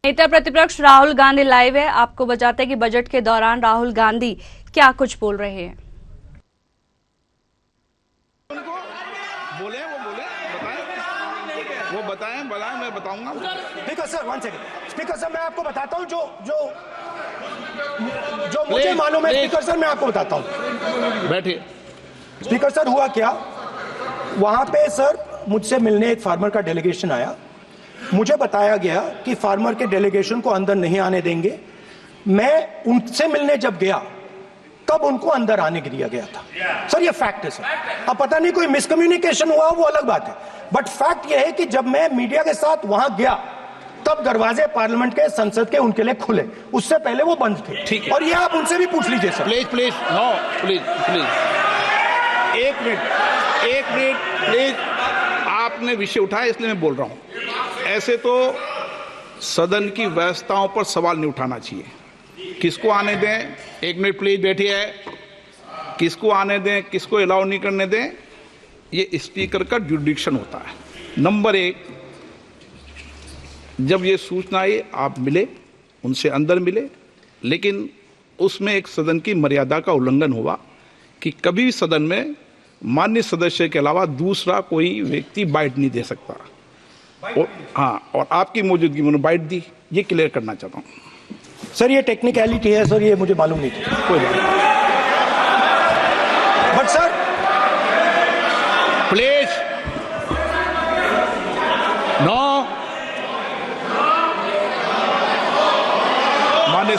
नेता प्रतिपक्ष राहुल गांधी लाइव है, आपको बताते हैं कि बजट के दौरान राहुल गांधी क्या कुछ बोल रहे हैं। वो बताएं मैं बताऊंगा। Speaker sir, one second. Speaker sir, मैं आपको बताता हूं जो मुझे मालूम है। स्पीकर सर, मैं आपको बताता हूं। बैठिए। स्पीकर सर, हुआ क्या, वहां पे सर मुझसे मिलने एक फार्मर का डेलीगेशन आया। मुझे बताया गया कि फार्मर के डेलीगेशन को अंदर नहीं आने देंगे। मैं उनसे मिलने जब गया तब उनको अंदर आने के दिया गया था। सर ये फैक्ट है सर। अब पता नहीं कोई मिसकम्युनिकेशन हुआ, वो अलग बात है, बट फैक्ट ये है कि जब मैं मीडिया के साथ वहां गया तब दरवाजे पार्लियामेंट के, संसद के उनके लिए खुले, उससे पहले वो बंद थे। ठीक है। और ये आप उनसे भी पूछ लीजिए सर। प्लीज नो, प्लीज एक मिनट प्लीज। आपने विषय उठाया इसलिए मैं बोल रहा हूं। ऐसे तो सदन की व्यवस्थाओं पर सवाल नहीं उठाना चाहिए। किसको आने दें, एक मिनट प्लीज बैठिए। किसको आने दें, किसको अलाउ नहीं करने दें, ये स्पीकर का जुडिक्शन होता है। नंबर एक, जब ये सूचना आई आप मिले, उनसे अंदर मिले, लेकिन उसमें एक सदन की मर्यादा का उल्लंघन हुआ कि कभी भी सदन में माननीय सदस्य के अलावा दूसरा कोई व्यक्ति बाइट नहीं दे सकता। और आपकी मौजूदगी में बाइट दी, ये क्लियर करना चाहता हूं। सर ये टेक्निकलिटी है सर, ये मुझे मालूम नहीं थी। कोई बात नहीं। But sir please no. माननीय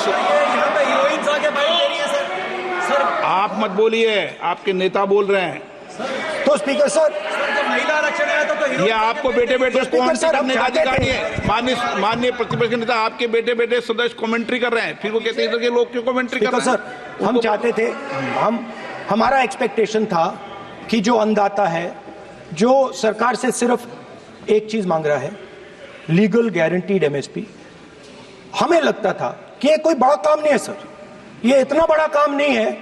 आप मत बोलिए, आपके नेता बोल रहे हैं। तो स्पीकर सर, महिला आरक्षण है तो ये आपको बेटे बेटे स्पीकर सर, हम चाहते थे, माननीय प्रतिपक्ष के नेता आपके बेटे बेटे सदस्य कमेंट्री कर रहे हैं, फिर वो कहते हैं कि लोग क्यों कमेंट्री कर रहे हैं। सर हम चाहते थे, हमारा एक्सपेक्टेशन था कि जो अन्नदाता है, जो सरकार से सिर्फ एक चीज मांग रहा है, लीगल गारंटीड एमएसपी। हमें लगता था कि ये कोई बड़ा काम नहीं है सर, ये इतना बड़ा काम नहीं है।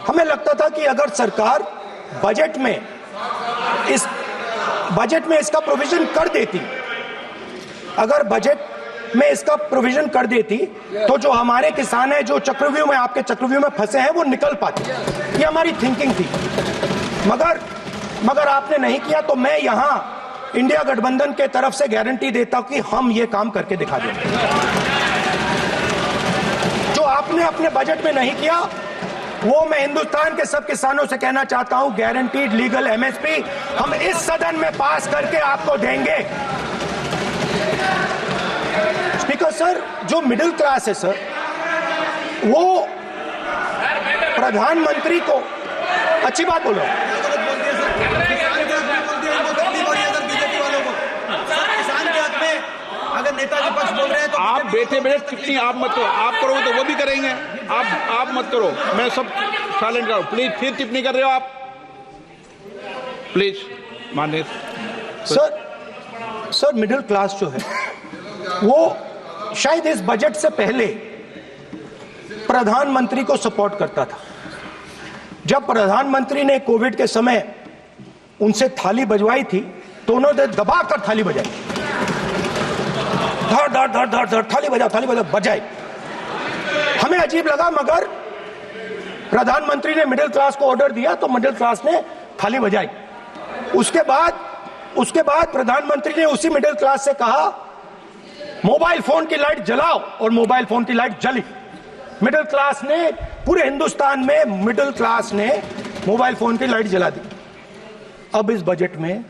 हमें लगता था कि अगर सरकार बजट में इसका प्रोविजन कर देती, अगर बजट में इसका प्रोविजन कर देती तो जो हमारे किसान हैं, जो चक्रव्यूह में, आपके चक्रव्यूह में फंसे हैं, वो निकल पाते। ये हमारी थिंकिंग थी, मगर आपने नहीं किया। तो मैं यहां इंडिया गठबंधन के तरफ से गारंटी देता हूं कि हम ये काम करके दिखा देंगे। जो आपने अपने बजट में नहीं किया, वो मैं हिंदुस्तान के सब किसानों से कहना चाहता हूं, गारंटीड लीगल एमएसपी हम इस सदन में पास करके आपको देंगे। स्पीकर सर, जो मिडिल क्लास है सर, वो प्रधानमंत्री को अच्छी बात बोलो। अगर नेताजी पक्ष बोल रहे हैं तो आप बैठे टिप्पणी आप मत करो। आप करोगे तो वो भी करेंगे। आप मत करो, मैं सब साइलेंट करो। प्लीज फिर टिप्पणी कर रहे हो आप, प्लीज। माननीय सर मिडिल क्लास जो है वो शायद इस बजट से पहले प्रधानमंत्री को सपोर्ट करता था। जब प्रधानमंत्री ने कोविड के समय उनसे थाली बजवाई थी तो उन्होंने दबाकर थाली बजाई, धड़ धड़ धड़ धड़ धड़, थाली बजा बजाई। हमें अजीब लगा, मगर प्रधानमंत्री ने मिडिल क्लास को ऑर्डर दिया तो मिडिल क्लास ने थाली बजाई। उसके बाद प्रधानमंत्री ने उसी मिडिल क्लास से कहा, मोबाइल फोन की लाइट जलाओ, और मोबाइल फोन की लाइट जली। मिडिल क्लास ने, पूरे हिंदुस्तान में मिडिल क्लास ने मोबाइल फोन की लाइट जला दी। अब इस बजट में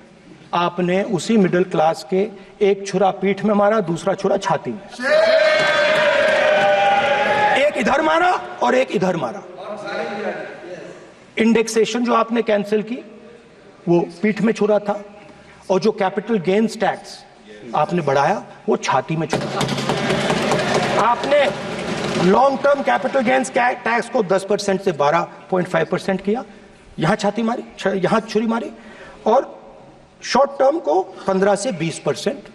आपने उसी मिडिल क्लास के एक छुरा पीठ में मारा, दूसरा छुरा छाती में, एक इधर मारा और एक इधर मारा। इंडेक्सेशन जो आपने कैंसिल की वो पीठ में छुरा था, और जो कैपिटल गेन्स टैक्स आपने बढ़ाया वो छाती में छुरा था। आपने long term capital gains tax को 10% से 12.5% किया, यहां छाती मारी, यहां छुरी मारी, और शॉर्ट टर्म को 15 से 20%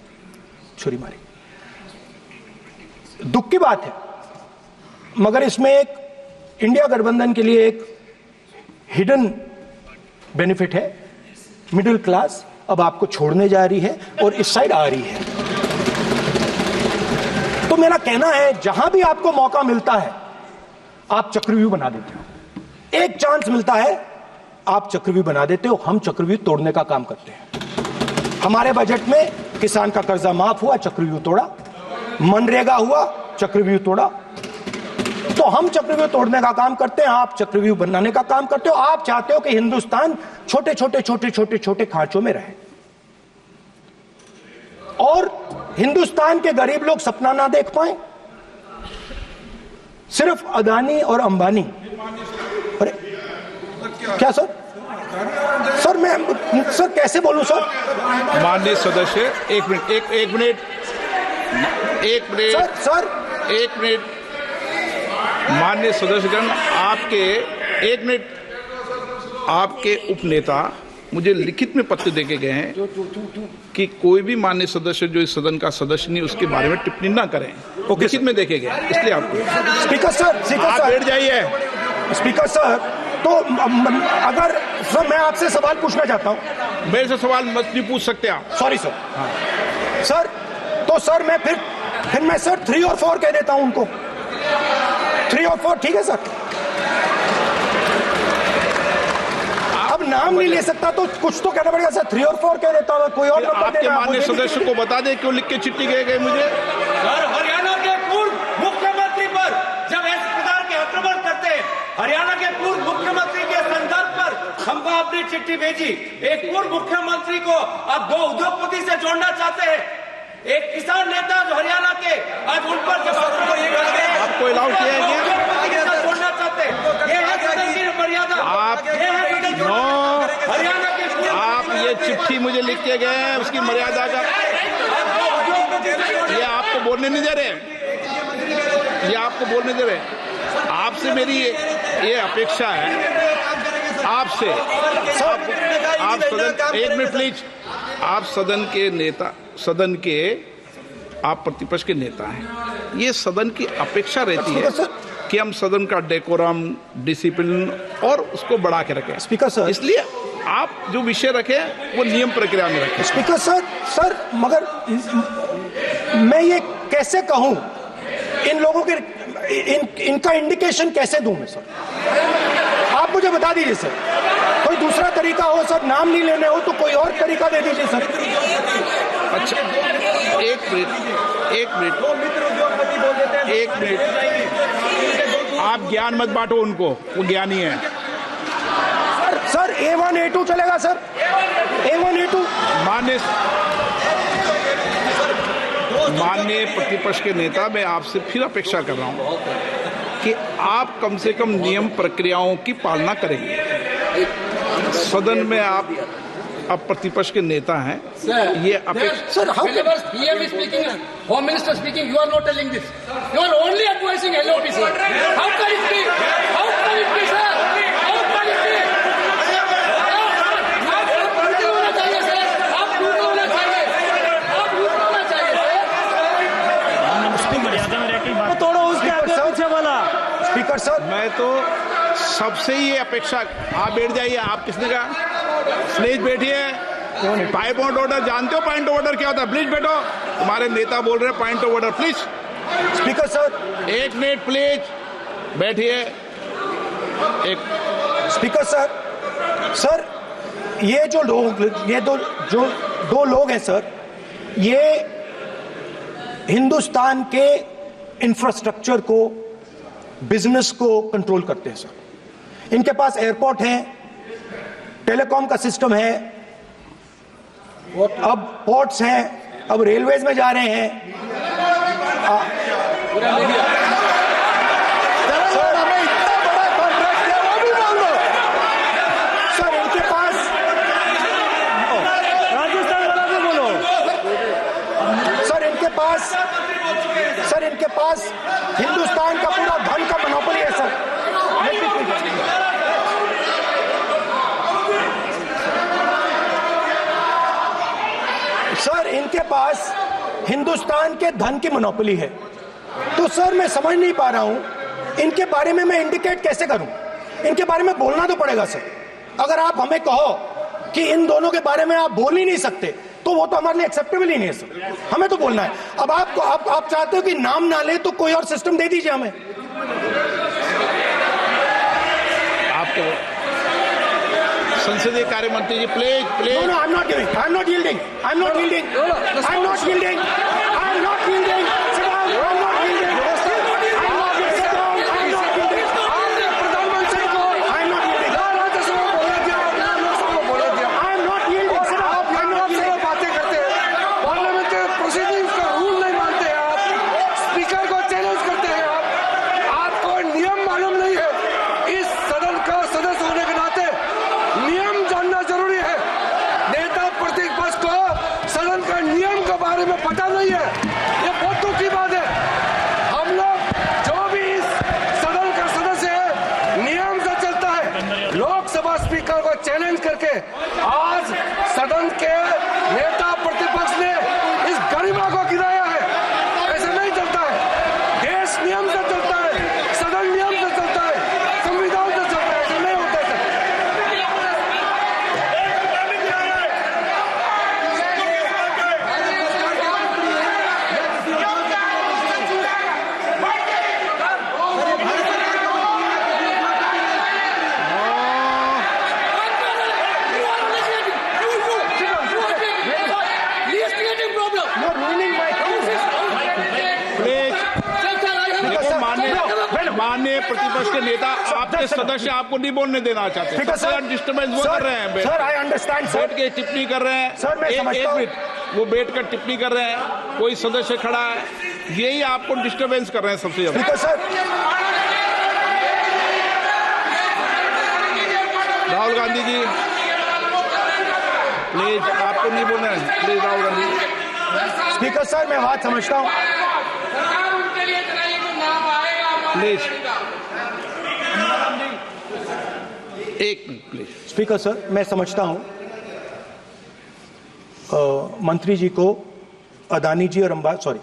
छुरी मारी। दुख की बात है, मगर इसमें एक इंडिया गठबंधन के लिए एक हिडन बेनिफिट है। मिडिल क्लास अब आपको छोड़ने जा रही है और इस साइड आ रही है। तो मेरा कहना है जहां भी आपको मौका मिलता है आप चक्रव्यूह बना देते हो। एक चांस मिलता है आप चक्रव्यूह बना देते हो। हम चक्रव्यूह तोड़ने का काम करते हैं। हमारे बजट में किसान का कर्जा माफ हुआ, चक्रव्यूह तोड़ा। मनरेगा हुआ, चक्रव्यूह तोड़ा। तो हम चक्रव्यूह तोड़ने का काम करते हैं, आप चक्रव्यूह बनाने का काम करते हो। आप चाहते हो कि हिंदुस्तान छोटे छोटे छोटे छोटे छोटे खांचों में रहे और हिंदुस्तान के गरीब लोग सपना ना देख पाए। सिर्फ अदानी और अंबानी। अरे क्या सर? सर मैं सर कैसे बोलूं सर? माननीय सदस्य एक मिनट सर माननीय सदस्यगण, आपके उपनेता मुझे लिखित में पत्र देके गए हैं कि कोई भी माननीय सदस्य जो इस सदन का सदस्य नहीं उसके बारे में टिप्पणी ना करें। लिखित में देखे गए, इसलिए आपको स्पीकर सर आप बैठ जाइए। स्पीकर सर, तो अगर सर मैं आपसे सवाल पूछना चाहता हूं। मेरे से सवाल मत नहीं पूछ सकते आप। Sorry sir. सर तो सर मैं फिर मैं सर 3 और 4 कह देता हूं उनको। 3 और 4 ठीक है सर? अब नाम नहीं ले सकता तो कुछ तो कहना पड़ेगा सर। 3 और 4 कह देता हूं, कोई और नंबर आपके देना। माननीय सदस्य को बता दें क्यों लिख के चिट्ठी गए मुझे। सर, हरियाणा के पूर्व मुख्यमंत्री पर जब इस प्रकार के आक्रमण करते हैं, हरियाणा के पूर्व मुख्यमंत्री के संदर्भ पर हमको अपनी चिट्ठी भेजी। एक पूर्व मुख्यमंत्री को आप 2 उद्योगपति से जोड़ना चाहते हैं, एक किसान नेता जो हरियाणा के, आज उन पर जब आपको अलाउ किया है क्या? जोड़ना चाहते हैं, ये है सदन की मर्यादा। हरियाणा के आप ये चिट्ठी मुझे लिख के गए हैं, उसकी मर्यादा का ये आपको बोलने नहीं दे रहे। ये आपको बोलने दे रहे। आपसे मेरी ये अपेक्षा है आपसे। आप सदन, एक मिनट प्लीज। आप सदन के नेता, सदन के आप प्रतिपक्ष के नेता हैं। ये सदन की अपेक्षा रहती है कि हम सदन का डेकोरम, डिसिप्लिन और उसको बढ़ा के रखें। स्पीकर सर, इसलिए आप जो विषय रखें वो नियम प्रक्रिया में रखें। स्पीकर सर मगर मैं ये कैसे कहूं? इन लोगों के इनका इंडिकेशन कैसे दूं मैं सर? आप मुझे बता दीजिए सर। कोई दूसरा तरीका हो सर, नाम नहीं लेने हो तो कोई और तरीका दे दीजिए सर। अच्छा एक मिनट आप ज्ञान मत बांटो उनको, वो ज्ञानी है। सर A1 A2 चलेगा सर? A1 A2 माननीय प्रतिपक्ष के नेता, मैं आपसे फिर अपेक्षा कर रहा हूं कि आप कम से कम नियम प्रक्रियाओं की पालना करेंगे। सदन में आप अब प्रतिपक्ष के नेता हैं, ये अपेक्षा। Sir how PM is speaking, Home Minister speaking, you are not telling this. You are only advising LOP, sir. How can it be? How can it be, sir? How can it be? आप duty होना चाहिए sir, आप duty होना चाहिए, आप duty होना चाहिए। उसकी मर्यादा में रहकर बात तोड़ो, उसके आगे पीछे वाला। स्पीकर सर, मैं तो सबसे ये अपेक्षा। आप बैठ जाइए। आप किसने कहा? प्लीज बैठिए। पॉइंट ऑफ ऑर्डर जानते हो? पॉइंट ऑफ ऑर्डर क्या होता है? प्लीज बैठो। तुम्हारे नेता बोल रहे हैं point of order, please. Speaker sir, एक मिनट प्लीज बैठिए। एक स्पीकर सर ये जो लोग, ये दो लोग हैं सर, ये हिंदुस्तान के इंफ्रास्ट्रक्चर को, बिजनेस को कंट्रोल करते हैं सर। इनके पास एयरपोर्ट है, टेलीकॉम का सिस्टम है, अब पोर्ट्स हैं, अब रेलवेज में जा रहे हैं। सर इनके पास, राजस्थान वाला भी बोलो। सर इनके पास हिंदुस्तान का पूरा धन का मोनोपोली है सर। सर इनके पास हिंदुस्तान के धन की मोनोपोली है। तो सर मैं समझ नहीं पा रहा हूं इनके बारे में मैं इंडिकेट कैसे करूं? इनके बारे में बोलना तो पड़ेगा सर। अगर आप हमें कहो कि इन दोनों के बारे में आप बोल ही नहीं सकते तो वो तो हमारे लिए एक्सेप्टेबल ही नहीं है सर, हमें तो बोलना है। अब आप चाहते हो कि नाम ना ले तो कोई और सिस्टम दे दीजिए हमें। आपको संसदीय कार्य मंत्री जी please please. No, I'm not giving. I'm not yielding. I'm not yielding. I'm not yielding. I'm not yielding. Sit down. I'm not yielding. I'm not yielding. Sit down. I'm not yielding. आपने प्रधानमंत्री को I'm not yielding. Rajya Sabha में बोला दिया, आपने लोकसभा में बोला दिया। I'm not yielding. Sit down. आप I'm not लोकसभा yielding. बातें करते हैं, पार्लियामेंट के प्रोसीडिंग्स का रूल नहीं मानते हैं आप, स्पीकर को चैलेंज करते हैं आप, आपको नियम मालूम नहीं है। इस सदन का सदस्य होने के नाते नियम जानना जरूरी है। नेता प्रतिपक्ष को सदन का नियम के बारे में पता नहीं है, ये बहुत दुख की बात है। हम लोग जो भी इस सदन का सदस्य है नियम से चलता है। लोकसभा स्पीकर को चैलेंज करके आज सदन के नेता प्रतिपक्ष ने इस गरिमा को गिराया है। ऐसे नहीं चलता है, देश नियम से चलता है, सदन नियम से चलता है, संविधान से चलता है, ऐसे नहीं होता है। You're ruining my प्लीज देखो, माननीय प्रतिपक्ष के नेता आपके सदस्य आपको नहीं बोलने देना चाहते, डिस्टर्बेंस वो कर रहे हैं, सर आई अंडरस्टैंड सर। बैठ के टिप्पणी कर रहे हैं। सर, मैं एक समझता हूं। मिनट, वो बैठ कर टिप्पणी कर रहे हैं, कोई सदस्य खड़ा है, यही आपको डिस्टर्बेंस कर रहे हैं सबसे ज्यादा। Speaker sir, Rahul Gandhi ji please, आपको नहीं बोलना है, please Rahul Gandhi. Speaker sir मैं बात समझता हूँ। प्लीज एक मिनट प्लीज। स्पीकर सर मैं समझता हूं मंत्री जी को अदानी जी और अंबानी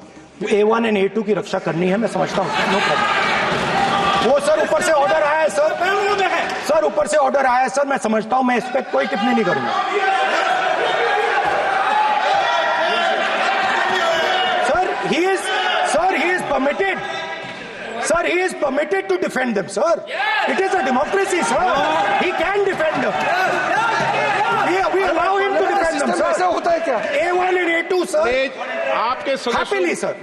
A1 एंड A2 की रक्षा करनी है, मैं समझता हूं, नो प्रॉब्लम। वो सर ऊपर से ऑर्डर आया है सर ऊपर से ऑर्डर आया है सर, मैं समझता हूं, मैं इस पर कोई टिप्पणी नहीं करूंगा। Sir he is permitted. Sir, he is permitted to defend them, sir. It is a democracy, sir. He can defend them. We allow him to defend them, ऐसा sir. होता है क्या? A1 and A2, sir. आपके Happily, सदस्य sir.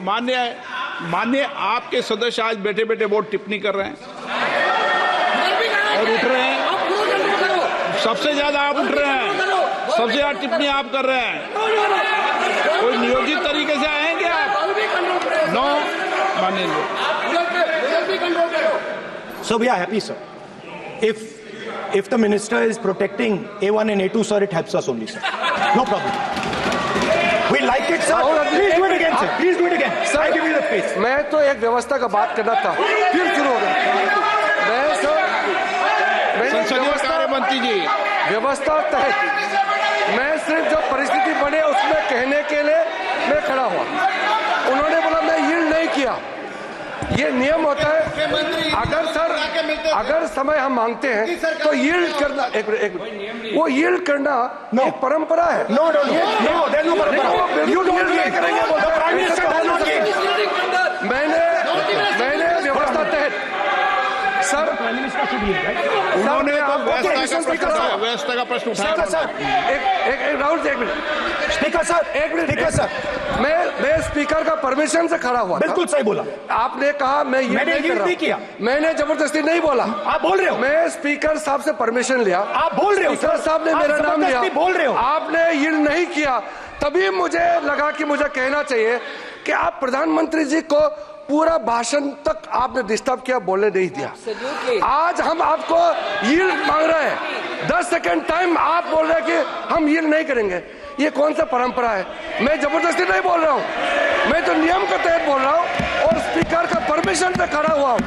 मान्य आपके सदस्य आज बैठे बैठे बहुत टिप्पणी कर रहे हैं और उठ रहे हैं, सबसे ज्यादा आप उठ रहे हैं, सबसे ज्यादा टिप्पणी आप कर रहे हैं। कोई नियोजित तरीके से आएंगे आप? नो मानिए। So we are happy, sir. If the minister is protecting A1 and A2, sir, it helps us only, sir. No problem. We like it, sir. Please do it again, sir. Please do it again. Sir, I give you the space. मैं तो एक व्यवस्था का बात करना था, फिर शुरू हो गया। संसदीय कार्य मंत्री जी, व्यवस्था तहत मैं सिर्फ जो परिस्थिति बने उसमें कहने के लिए मैं खड़ा हुआ। उन्होंने बोला मैं यील्ड नहीं किया, ये नियम होता है। अगर समय हम मांगते हैं तो यील्ड करना, एक मिनट, वो यील्ड करना एक परंपरा है। No, there's no परंपरा। You don't yield. The Prime Minister does not yield. मैंने व्यवस्था तहत सर उन्होंने तो व्यवस्था का प्रश्न उठाया। सर एक राहुल जी, एक मिनट। स्पीकर सर, एक मिनट, स्पीकर सर, मैं स्पीकर का परमिशन से खड़ा हुआ था। बिल्कुल सही बोला आपने कहा मैं ये मैंने नहीं कर yield रहा। नहीं किया। मैंने जबरदस्ती नहीं बोला। आप बोल रहे हो, मैं स्पीकर साहब से परमिशन लिया। आप बोल रहे हो, स्पीकर साहब ने आप मेरा नाम लिया। जबरदस्ती बोल रहे हो। आपने यील्ड नहीं किया, तभी मुझे लगा कि मुझे कहना चाहिए कि आप प्रधानमंत्री जी को पूरा भाषण तक आपने डिस्टर्ब किया, बोलने नहीं दिया। आज हम आपको यील्ड मांग रहे हैं, 10 सेकंड टाइम आप बोल रहे हैं कि हम यील्ड नहीं करेंगे। ये कौन सा परंपरा है? मैं जबरदस्ती नहीं बोल रहा हूं, मैं तो नियम के तहत बोल रहा हूं और स्पीकर का परमिशन पे खड़ा हुआ हूं।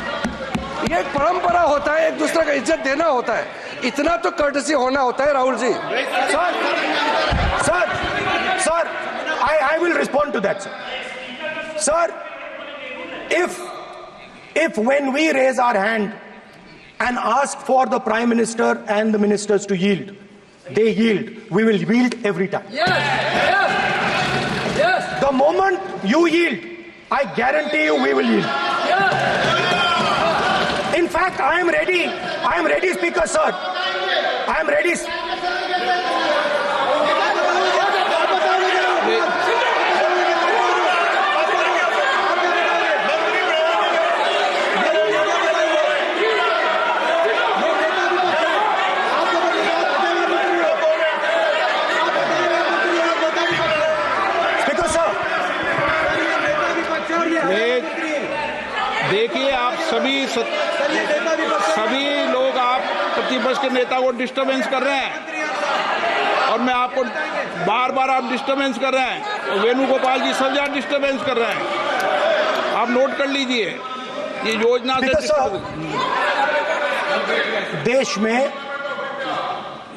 ये एक परंपरा होता है, एक दूसरे का इज्जत देना होता है, इतना तो कर्टसी होना होता है। Rahul ji, Sir, I will respond to that, sir. Sir, if when we raise our hand and ask for the Prime Minister and the ministers to yield, they yield, we will yield every time. Yes. The moment you yield, I guarantee you we will yield. In fact, I am ready, Speaker sir. I am ready. देखिए, आप सभी लोग आप प्रतिपक्ष के नेता को disturbance कर रहे हैं और मैं आपको बार आप डिस्टर्बेंस कर रहे हैं और वेणुगोपाल जी सब जगह डिस्टर्बेंस कर रहे हैं। आप नोट कर लीजिए, ये योजना से देश में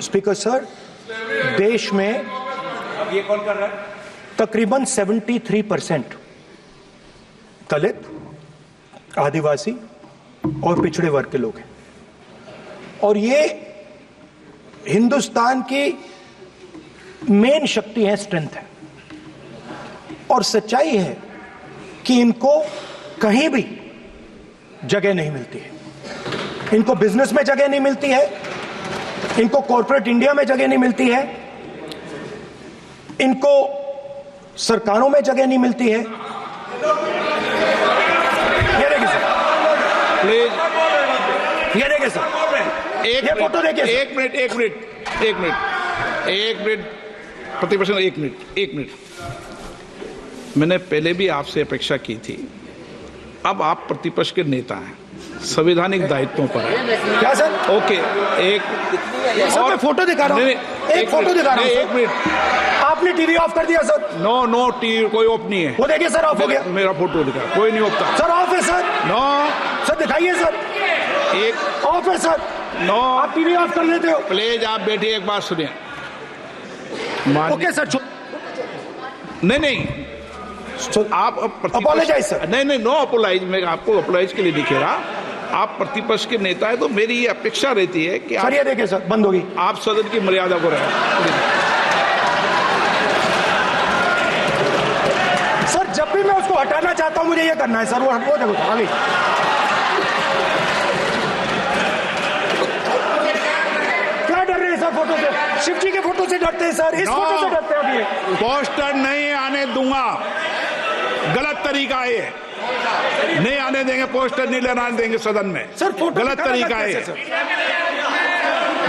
स्पीकर सर, देश में अब ये कौन कर रहा है? तकरीबन 73% दलित, आदिवासी और पिछड़े वर्ग के लोग हैं और ये हिंदुस्तान की मेन शक्ति है, स्ट्रेंथ है। और सच्चाई है कि इनको कहीं भी जगह नहीं मिलती है। इनको बिजनेस में जगह नहीं मिलती है, इनको कॉर्पोरेट इंडिया में जगह नहीं मिलती है, इनको सरकारों में जगह नहीं मिलती है। प्लीज ये देखिए सर, ये फोटो देखिए। एक मिनट प्रतिपक्ष, एक मिनट। मैंने पहले भी आपसे अपेक्षा की थी, अब आप प्रतिपक्ष के नेता हैं, संवैधानिक दायित्वों पर है। क्या सर? ओके, और फोटो दिखा रहा हूं, एक फोटो दिखा रहा हूं। एक मिनट, आपने टीवी ऑफ कर दिया सर? नो टीवी कोई ऑफ नहीं है। वो देखिए सर, ऑफ हो गया। मेरा फोटो दिखा, कोई नहीं ऑफ सर। ऑफ है सर? नो सर दिखाइए सर, एक ऑफ है सर। नो, आप टीवी ऑफ कर लेते हो? प्लीज आप बैठिए, एक बात सुनिए। Okay sir. नहीं, आप अपोलोजाइज सर। नहीं, नो अपोलाइज। मैं आपको अपोलाइज के लिए दिखे रहा। आप प्रतिपक्ष के नेता है तो मेरी ये अपेक्षा रहती है कि सर, ये देखिए सर, बंद होगी। आप सदन की मर्यादा को रखें। सर, जब भी मैं उसको हटाना चाहता हूं मुझे ये करना है सर। वो देखो आगे। क्या डर रहे हैं सर फोटो से? शिव जी के फोटो से डरते हैं सर, इस फोटो से डरते हैं। अभी पोस्टर नहीं आने दूंगा, गलत तरीका है, नहीं आने देंगे, पोस्टर नहीं लगाने देंगे सदन में। सर फोटो गलत तरीका है।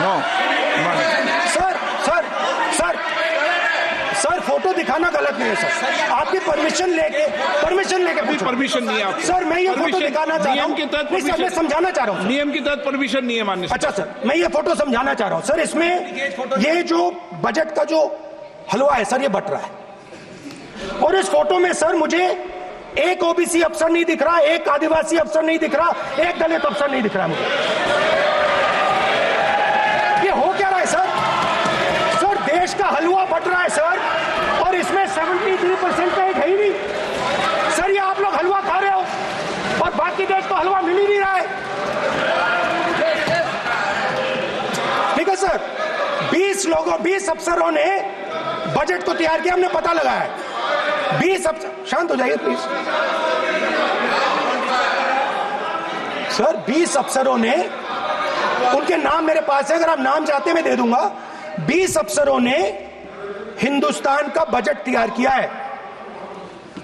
नो सर, फोटो दिखाना गलत नहीं है सर। आपकी परमिशन लेके परमिशन नहीं है आपको। सर, मैं ये फोटो दिखाना चाह रहा हूं। नियम के तहत मैं समझाना चाह रहा हूं। नियम के तहत परमिशन नहीं है माननीय। अच्छा सर, मैं ये फोटो समझाना चाह रहा हूं सर। इसमें ये जो बजट का जो हलवा है सर, ये बट रहा है और इस फोटो में सर मुझे एक ओबीसी अफसर नहीं दिख रहा, एक आदिवासी अफसर नहीं दिख रहा, एक दलित अफसर नहीं दिख रहा मुझे। ये हो क्या रहा है सर? सर, देश का हलवा बट रहा है सर और इसमें 73% का एक है ही नहीं सर। ये आप लोग हलवा खा रहे हो और बाकी देश को हलवा मिल ही नहीं रहा है। ठीक है सर, 20 अफसरों ने बजट को तैयार किया, हमने पता लगाया है। 20 अफसर, शांत हो जाइए प्लीज सर। 20 अफसरों ने, उनके नाम मेरे पास है, अगर आप नाम चाहते हैं मैं दे दूंगा। 20 अफसरों ने हिंदुस्तान का बजट तैयार किया है।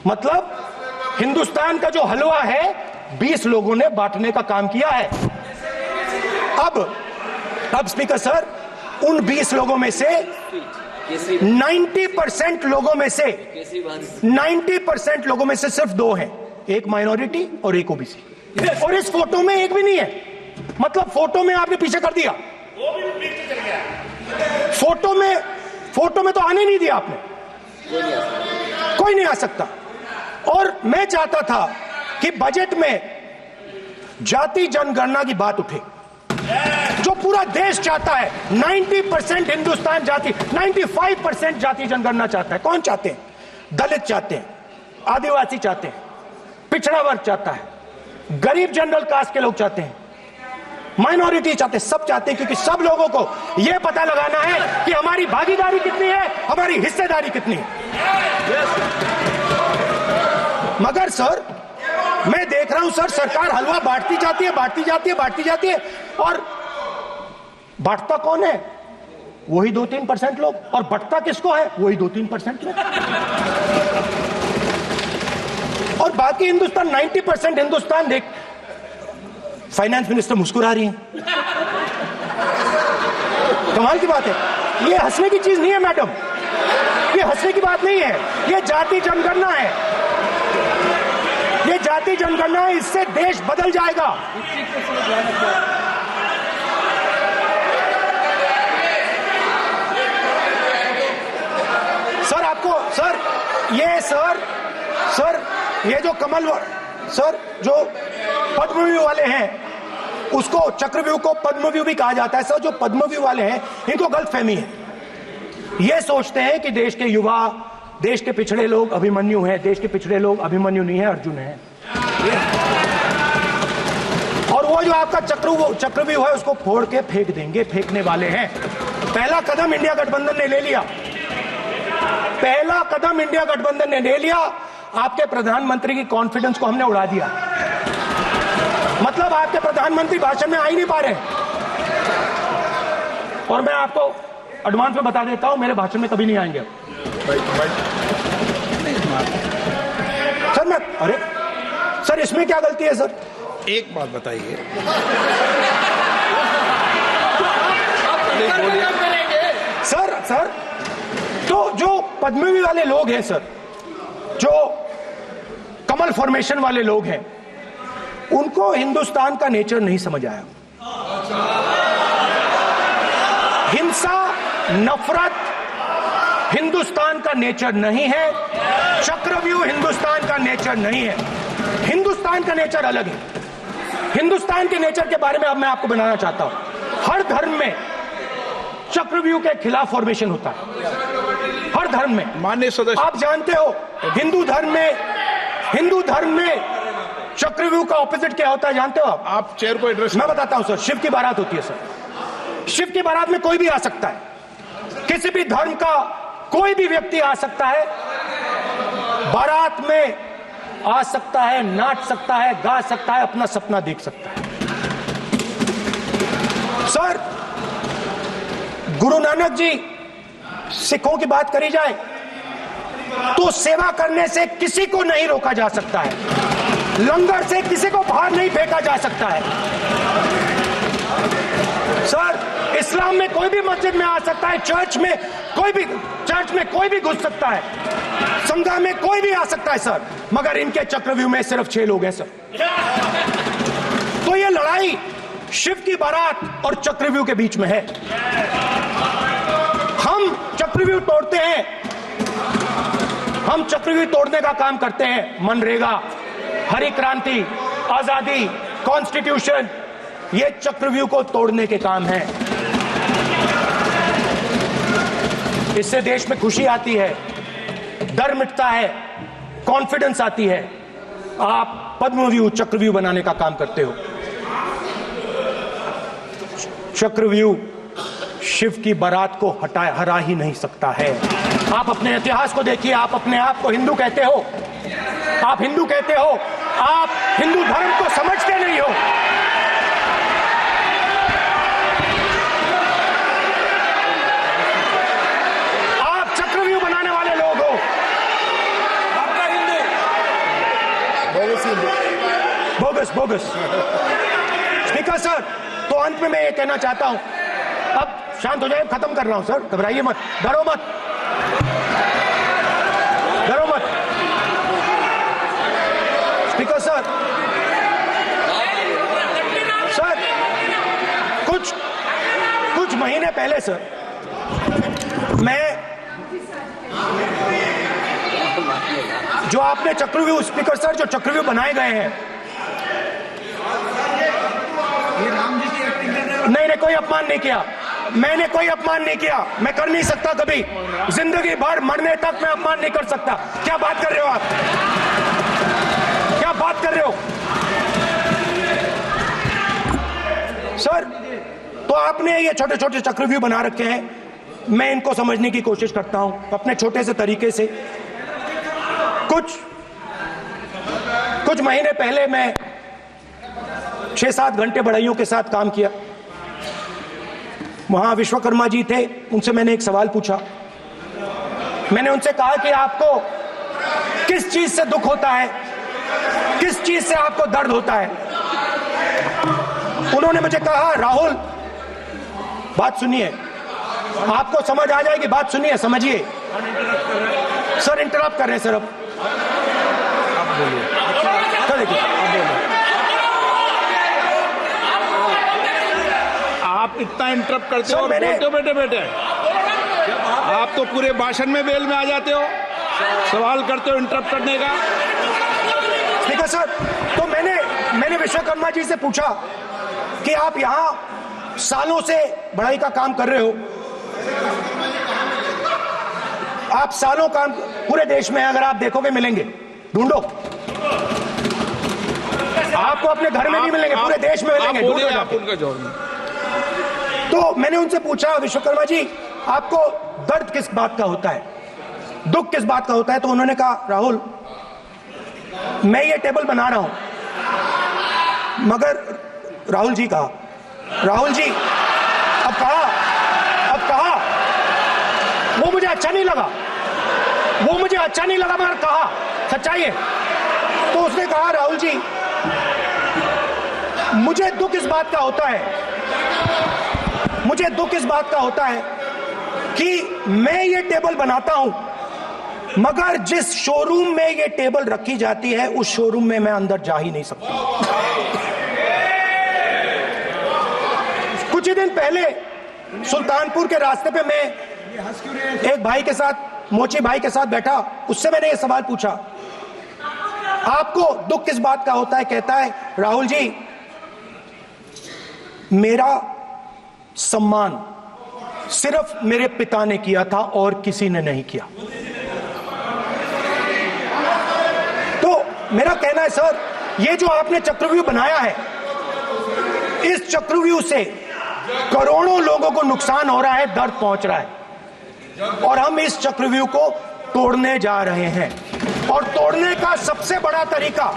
मतलब हिंदुस्तान का जो हलवा है 20 लोगों ने बांटने का काम किया है। अब स्पीकर सर, उन 20 लोगों में से 90% लोगों में से सिर्फ 2 हैं, एक माइनॉरिटी और एक ओबीसी। और इस फोटो में एक भी नहीं है। मतलब फोटो में आपने पीछे कर दिया, फोटो में तो आने नहीं दिया आपने। कोई नहीं आ सकता। और मैं चाहता था कि बजट में जाति जनगणना की बात उठे, जो पूरा देश चाहता है। 90% हिंदुस्तान जाति, 95% जाति जनगणना चाहता है। कौन चाहते हैं? दलित चाहते हैं, आदिवासी चाहते हैं, पिछड़ा वर्ग चाहता है, गरीब जनरल कास्ट के लोग चाहते हैं, माइनॉरिटी चाहते हैं, सब चाहते हैं। क्योंकि सब लोगों को यह पता लगाना है कि हमारी भागीदारी कितनी है, हमारी हिस्सेदारी कितनी है। मगर सर मैं देख रहा हूं सर, सरकार हलवा बांटती जाती है, बांटती जाती है, बांटती जाती है, और बांटता कौन है? वही 2-3% लोग, और बंटता किसको है? वही 2-3% लोग। और बाकी हिंदुस्तान 90% हिंदुस्तान देख। फाइनेंस मिनिस्टर मुस्कुरा रही हैं। कमाल की बात है। ये हंसने की चीज नहीं है मैडम, ये हंसने की बात नहीं है, ये जाति जनगणना है, ये जाति जनगणना है, इससे देश बदल जाएगा। सर आपको सर ये जो कमल सर जो पद्मव्यूह वाले हैं, उसको चक्रव्यूह को पद्मव्यूह भी कहा जाता है। सर जो पद्मव्यूह वाले हैं इनको गलतफहमी है, ये सोचते हैं कि देश के युवा, देश के पिछड़े लोग अभिमन्यु हैं। देश के पिछड़े लोग अभिमन्यु नहीं है, अर्जुन है। और वो जो आपका चक्रव्यूह है उसको फोड़ के फेंक देंगे, फेंकने वाले हैं। पहला कदम इंडिया गठबंधन ने ले लिया, पहला कदम इंडिया गठबंधन ने ले लिया। आपके प्रधानमंत्री की कॉन्फिडेंस को हमने उड़ा दिया। मतलब आपके प्रधानमंत्री भाषण में आ ही नहीं पा रहे। और मैं आपको एडवांस में बता देता हूं, मेरे भाषण में कभी नहीं आएंगे सर। अरे सर इसमें क्या गलती है सर? एक बात बताइए, सर तो जो पद्मव्यूह वाले लोग हैं सर, जो कमल फॉर्मेशन वाले लोग हैं, उनको हिंदुस्तान का नेचर नहीं समझ आया। हिंसा, नफरत हिंदुस्तान का नेचर नहीं है, चक्रव्यूह हिंदुस्तान का नेचर नहीं है। हिंदुस्तान का नेचर अलग है। हिंदुस्तान के नेचर के बारे में अब मैं आपको बनाना चाहता हूं। हर धर्म में चक्रव्यूह के खिलाफ फॉर्मेशन होता है, हर धर्म में। माननीय सदस्य, आप जानते हो हिंदू धर्म में चक्रव्यूह का ऑपोजिट क्या होता है, जानते हो आप चेयर को एड्रेस। मैं बताता हूं सर। शिव की बारात होती है सर, शिव की बारात में कोई भी आ सकता है, किसी भी धर्म का कोई भी व्यक्ति आ सकता है, बारात में आ सकता है, नाच सकता है, गा सकता है, अपना सपना देख सकता है। सर गुरु नानक जी, सिखों की बात करी जाए तो सेवा करने से किसी को नहीं रोका जा सकता है, लंगर से किसी को बाहर नहीं फेंका जा सकता है। सर इस्लाम में कोई भी मस्जिद में आ सकता है, चर्च में कोई भी घुस सकता है, संघा में कोई भी आ सकता है सर, मगर इनके चक्रव्यूह में सिर्फ 6 लोग हैं सर। तो ये लड़ाई शिव की बारात और चक्रव्यूह के बीच में है। हम चक्रव्यूह तोड़ते हैं, हम चक्रव्यूह तोड़ने का काम करते हैं। मनरेगा, हरी क्रांति, आजादी, कॉन्स्टिट्यूशन, ये चक्रव्यूह को तोड़ने के काम है। इससे देश में खुशी आती है, डर मिटता है, कॉन्फिडेंस आती है। आप पद्मव्यूह चक्रव्यूह बनाने का काम करते हो। चक्रव्यूह शिव की बारात को हरा ही नहीं सकता है। आप अपने इतिहास को देखिए, आप अपने आप को हिंदू कहते हो, आप हिंदू कहते हो, आप हिंदू धर्म को समझते नहीं हो। आप चक्रव्यूह बनाने वाले लोग हो। आपका हिंदू बोगस। स्पीकर सर, तो अंत में मैं ये कहना चाहता हूं, अब शांत हो जाए, खत्म कर रहा हूं सर, घबराइए मत, डरो मत। स्पीकर सर, कुछ महीने पहले सर, मैं जो आपने चक्रव्यूह, स्पीकर सर, जो चक्रव्यूह बनाए गए हैं, नहीं कोई अपमान नहीं किया, मैंने कोई अपमान नहीं किया, मैं कर नहीं सकता कभी, जिंदगी भर मरने तक मैं अपमान नहीं कर सकता। क्या बात कर रहे हो आप, क्या बात कर रहे हो सर? तो आपने ये छोटे छोटे चक्रव्यूह बना रखे हैं, मैं इनको समझने की कोशिश करता हूं अपने छोटे से तरीके से। कुछ महीने पहले मैं 6-7 घंटे बढ़इयों के साथ काम किया। वहां विश्वकर्मा जी थे, उनसे मैंने एक सवाल पूछा। मैंने उनसे कहा कि आपको किस चीज से दुख होता है, किस चीज से आपको दर्द होता है। उन्होंने मुझे कहा, राहुल बात सुनिए, आपको समझ आ जाएगी, बात सुनिए, समझिए। सर इंटरप्ट कर रहे हैं सर, अब बोलिए, देखिए आप इतना इंटरप्ट करते हो, मैंने बोलते हो बेटे आप तो पूरे भाषण में बेल में आ जाते हो, सवाल करते हो इंटरप्ट करने का। ठीक है सर, तो मैंने विश्वकर्मा जी से पूछा कि आप यहां सालों से बढ़ाई का काम कर रहे हो, आप सालों काम पूरे देश में अगर आप देखोगे मिलेंगे, ढूंढो, आपको अपने घर में नहीं मिलेंगे, पूरे देश में मिलेंगे, ढूंढो आप उनका जवाब। तो मैंने उनसे पूछा, विश्वकर्मा जी आपको दर्द किस बात का होता है, दुख किस बात का होता है। तो उन्होंने कहा, राहुल मैं ये टेबल बना रहा हूं, मगर राहुल जी कहा, राहुल जी अब कहा वो मुझे अच्छा नहीं लगा, मगर कहा सच्चाई है। तो उसने कहा, राहुल जी मुझे दुख इस बात का होता है कि मैं ये टेबल बनाता हूं, मगर जिस शोरूम में ये टेबल रखी जाती है उस शोरूम में मैं अंदर जा ही नहीं सकता। कुछ ही दिन पहले सुल्तानपुर के रास्ते पे मैं एक भाई के साथ, मोची भाई के साथ बैठा, उससे मैंने ये सवाल पूछा, आपको दुख किस बात का होता है। कहता है, राहुल जी मेरा सम्मान सिर्फ मेरे पिता ने किया था और किसी ने नहीं किया। तो मेरा कहना है सर, ये जो आपने चक्रव्यूह बनाया है, इस चक्रव्यूह से करोड़ों लोगों को नुकसान हो रहा है, दर्द पहुंच रहा है, और हम इस चक्रव्यूह को तोड़ने जा रहे हैं। और तोड़ने का सबसे बड़ा तरीका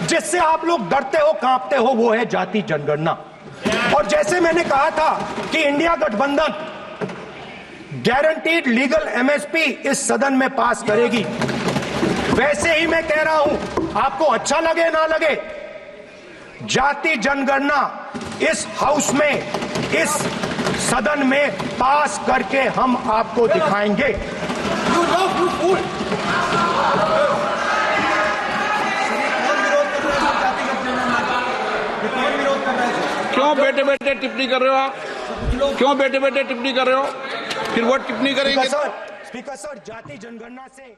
जिससे आप लोग डरते हो, कांपते हो, वो है जाति जनगणना। और जैसे मैंने कहा था कि इंडिया गठबंधन गारंटीड लीगल एमएसपी इस सदन में पास करेगी, वैसे ही मैं कह रहा हूं, आपको अच्छा लगे ना लगे, जाति जनगणना इस हाउस में, इस सदन में पास करके हम आपको दिखाएंगे। क्यों बेटे बेटे टिप्पणी कर रहे हो आप, क्यों बेटे बेटे टिप्पणी कर रहे हो, फिर वो टिप्पणी करेंगे। स्पीकर सर, जाति जनगणना से